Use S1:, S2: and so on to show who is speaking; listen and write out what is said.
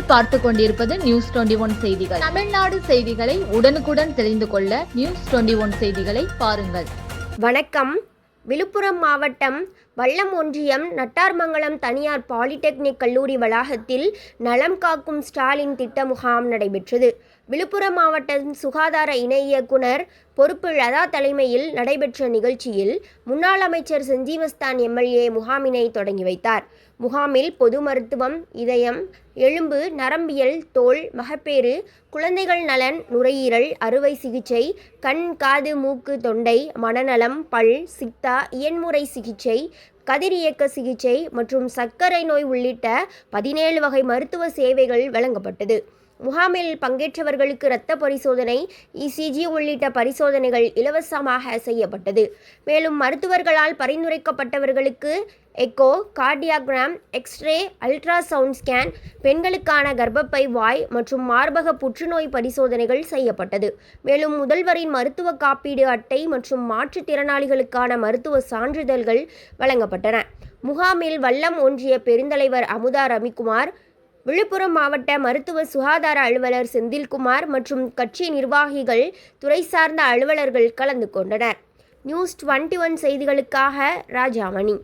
S1: நீங்கள் பார்த்து கொண்டிருப்பது நியூஸ் 21 செய்திகள். தமிழ்நாடு செய்திகளை உடனுக்குடன் தெரிந்து கொள்ள நியூஸ் 21 செய்திகளை பாருங்கள்.
S2: வணக்கம். விழுப்புரம் மாவட்டம் வல்லம் ஒன்றியம் நட்டார்மங்கலம் தனியார் பாலிடெக்னிக் கல்லூரி வளாகத்தில் நலம் காக்கும் ஸ்டாலின் திட்ட முகாம் நடைபெற்றது. விழுப்புரம் மாவட்ட சுகாதார இணை இயக்குனர் பொறுப்பு லதா தலைமையில் நடைபெற்ற நிகழ்ச்சியில் முன்னாள் அமைச்சர் செஞ்சீவஸ்தான் எம்எல்ஏ முகாமினை தொடங்கி வைத்தார். முகாமில் பொது மருத்துவம், இதயம், எலும்பு, நரம்பியல், தோல், மகப்பேறு, குழந்தைகள் நலன், நுரையீரல், அறுவை சிகிச்சை, கண், காது, மூக்கு, தொண்டை, மனநலம், பல், சித்தா, இயன்முறை சிகிச்சை, கதிரியக்க சிகிச்சை மற்றும் சர்க்கரை நோய் உள்ளிட்ட 17 வகை மருத்துவ சேவைகள் வழங்கப்பட்டது. முகாமில் பங்கேற்றவர்களுக்கு இரத்த பரிசோதனை, இசிஜி உள்ளிட்ட பரிசோதனைகள் இலவசமாக செய்யப்பட்டது. மேலும் மருத்துவர்களால் பரிந்துரைக்கப்பட்டவர்களுக்கு echo, cardiogram, x ray, ultrasound scan, பெண்களுக்கான கர்ப்பப்பை, வாய் மற்றும் மார்பக புற்றுநோய் பரிசோதனைகள் செய்யப்பட்டது. மேலும் முதல்வரின் மருத்துவ காப்பீடு அட்டை மற்றும் மாற்றுத்திறனாளிகளுக்கான மருத்துவ சான்றிதழ்கள் வழங்கப்பட்டன. முகாமில் வல்லம் ஒன்றிய பெருந்தலைவர் அமுதா ரவிக்குமார், விழுப்புரம் மாவட்ட மருத்துவ சுகாதார அலுவலர் செந்தில்குமார் மற்றும் கட்சி நிர்வாகிகள், துறை சார்ந்த அலுவலர்கள் கலந்து கொண்டனர். நியூஸ் 21 செய்திகளுக்காக ராஜாமணி.